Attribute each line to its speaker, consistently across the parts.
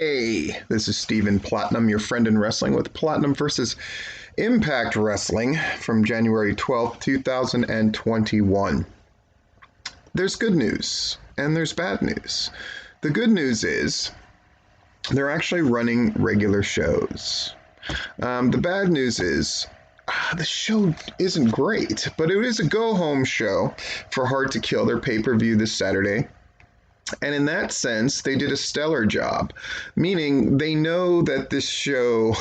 Speaker 1: Hey, this is Steven Platinum, your friend in wrestling with Platinum versus Impact Wrestling from January 12th, 2021. There's good news and there's bad news. The good news is they're actually running regular shows. The bad news is the show isn't great, but it is a go-home show for Hard to Kill, their pay-per-view this Saturday. And in that sense, they did a stellar job, meaning they know that this show,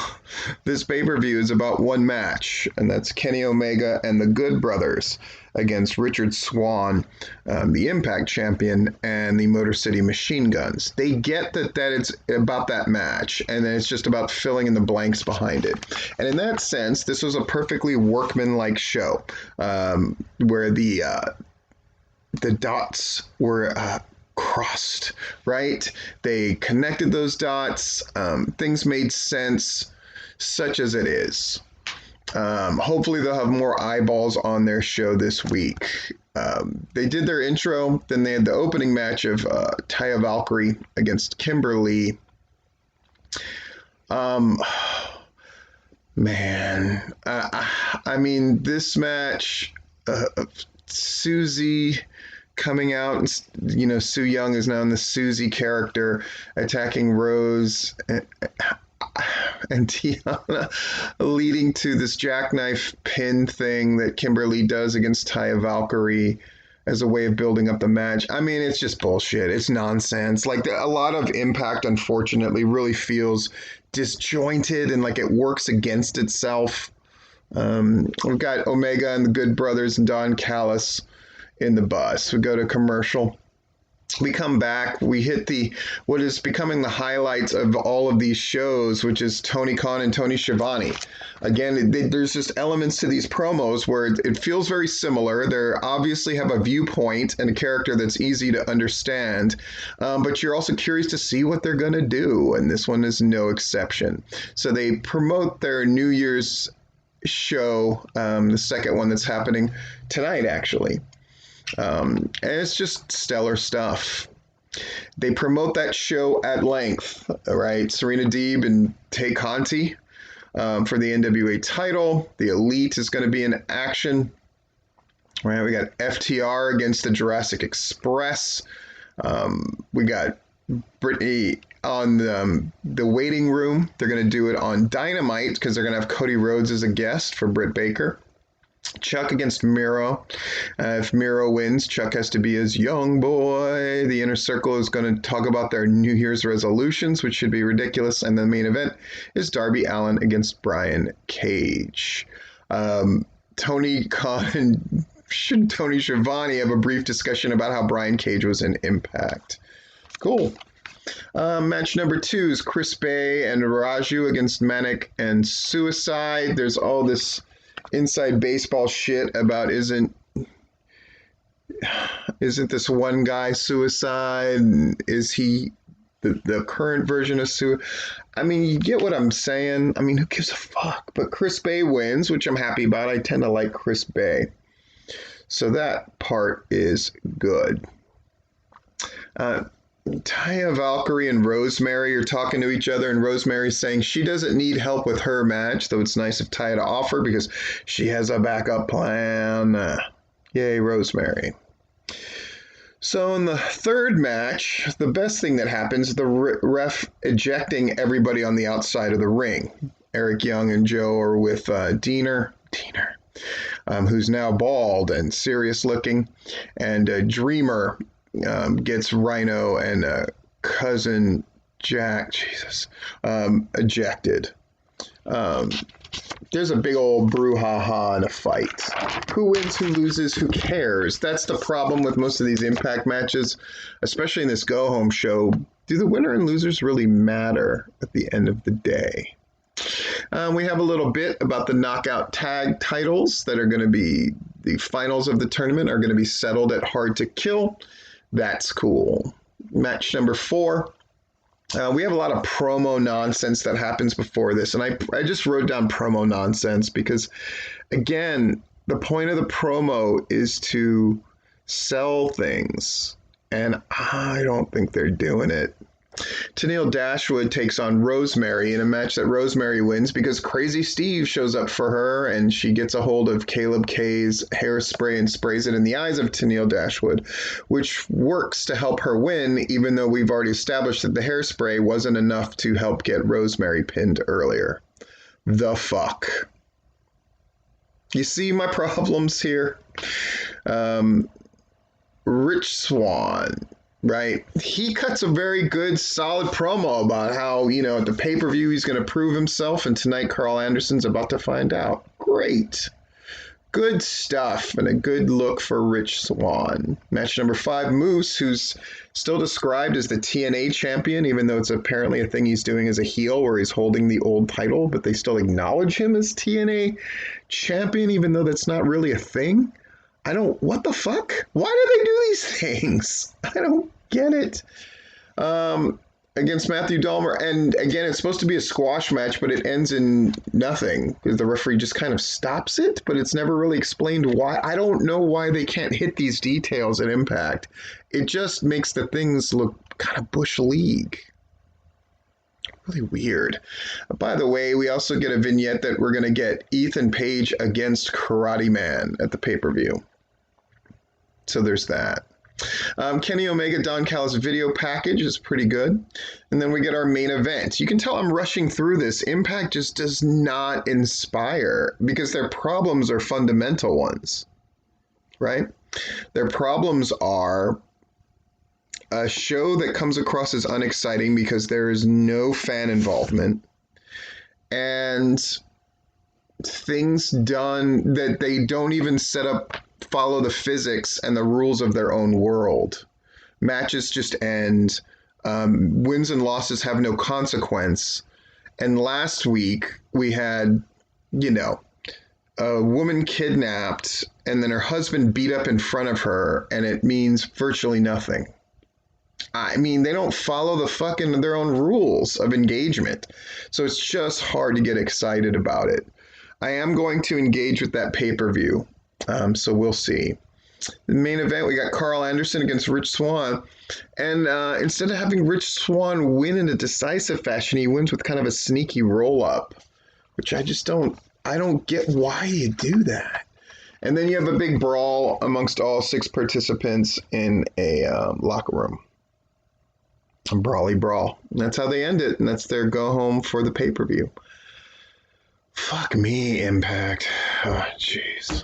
Speaker 1: this pay-per-view is about one match, and that's Kenny Omega and the Good Brothers against Richard Swann, the Impact champion, and the Motor City Machine Guns. They get that it's about that match, and then it's just about filling in the blanks behind it. And in that sense, this was a perfectly workmanlike show, where the dots were crossed, right? They connected those dots. Things made sense, such as it is. Hopefully they'll have more eyeballs on their show this week. They did their intro, then they had the opening match of Taya Valkyrie against Kimberly. Man, I mean, this match, Susie coming out, and Su Yung is now in the Susie character, attacking Rose and Tiana, leading to this jackknife pin thing that Kimberly does against Taya Valkyrie as a way of building up the match. I mean, it's just bullshit. It's nonsense. Like, a lot of Impact, unfortunately, really feels disjointed and like it works against itself. We've got Omega and the Good Brothers and Don Callis in the bus. We go to commercial. We come back. We hit what is becoming the highlights of all of these shows, which is Tony Khan and Tony Schiavone. Again, there's just elements to these promos where it feels very similar. They obviously have a viewpoint and a character that's easy to understand, but you're also curious to see what they're going to do, and this one is no exception. So they promote their New Year's show, the second one that's happening tonight, actually. And it's just stellar stuff. They promote that show at length, right? Serena Deeb and Tay Conti for the NWA title. The Elite is going to be in action. Right, we got FTR against the Jurassic Express. We got Brittany on the waiting room. They're going to do it on Dynamite because they're going to have Cody Rhodes as a guest for Britt Baker. Chuck against Miro. If Miro wins, Chuck has to be his young boy. The Inner Circle is going to talk about their New Year's resolutions, which should be ridiculous. And the main event is Darby Allin against Brian Cage. Tony Khan and Tony Schiavone have a brief discussion about how Brian Cage was in Impact. Cool. Match number 2 is Chris Bay and Raju against Manic and Suicide. There's all this inside baseball shit about isn't this one guy Suicide? Is he the current version of Suicide? I mean, you get what I'm saying. I mean, who gives a fuck? But Chris Bay wins, which I'm happy about. I tend to like Chris Bay, so that part is good. Taya Valkyrie and Rosemary are talking to each other, and Rosemary's saying she doesn't need help with her match, though it's nice of Taya to offer because she has a backup plan. Yay, Rosemary. So in the third match, the best thing that happens, the ref ejecting everybody on the outside of the ring. Eric Young and Joe are with Diener, who's now bald and serious looking, and Dreamer gets Rhino and cousin Jack, ejected. There's a big old brouhaha in a fight. Who wins, who loses, who cares? That's the problem with most of these Impact matches, especially in this go-home show. Do the winner and losers really matter at the end of the day? We have a little bit about the knockout tag titles that are going to be the finals of the tournament are going to be settled at Hard to Kill. That's cool. Match number 4. We have a lot of promo nonsense that happens before this, and I just wrote down promo nonsense because, again, the point of the promo is to sell things, and I don't think they're doing it. Tennille Dashwood takes on Rosemary in a match that Rosemary wins because Crazy Steve shows up for her and she gets a hold of Caleb Kay's hairspray and sprays it in the eyes of Tennille Dashwood, which works to help her win, even though we've already established that the hairspray wasn't enough to help get Rosemary pinned earlier. The fuck? You see my problems here? Rich Swann, right? He cuts a very good, solid promo about how, at the pay-per-view he's going to prove himself, and tonight Carl Anderson's about to find out. Great. Good stuff, and a good look for Rich Swann. Match number 5, Moose, who's still described as the TNA champion, even though it's apparently a thing he's doing as a heel where he's holding the old title, but they still acknowledge him as TNA champion, even though that's not really a thing. What the fuck? Why do they do these things? I don't get it. Against Matthew Dahmer, and again, it's supposed to be a squash match, but it ends in nothing because the referee just kind of stops it, but it's never really explained why. I don't know why they can't hit these details at Impact. It just makes the things look kind of Bush League. Really weird. By the way, we also get a vignette that we're going to get Ethan Page against Karate Man at the pay-per-view. So there's that. Kenny Omega, Don Callis video package is pretty good. And then we get our main event. You can tell I'm rushing through this. Impact just does not inspire because their problems are fundamental ones, right? Their problems are a show that comes across as unexciting because there is no fan involvement, and things done that they don't even follow the physics and the rules of their own world. Matches just end. Wins and losses have no consequence. And last week we had, a woman kidnapped and then her husband beat up in front of her, and it means virtually nothing. I mean, they don't follow their own rules of engagement. So it's just hard to get excited about it. I am going to engage with that pay-per-view. So we'll see. The main event, we got Carl Anderson against Rich Swann. And instead of having Rich Swann win in a decisive fashion, he wins with kind of a sneaky roll-up, which I don't get why you do that. And then you have a big brawl amongst all 6 participants in a locker room. A brawly brawl. And that's how they end it. And that's their go home for the pay-per-view. Fuck me, Impact. Oh, jeez.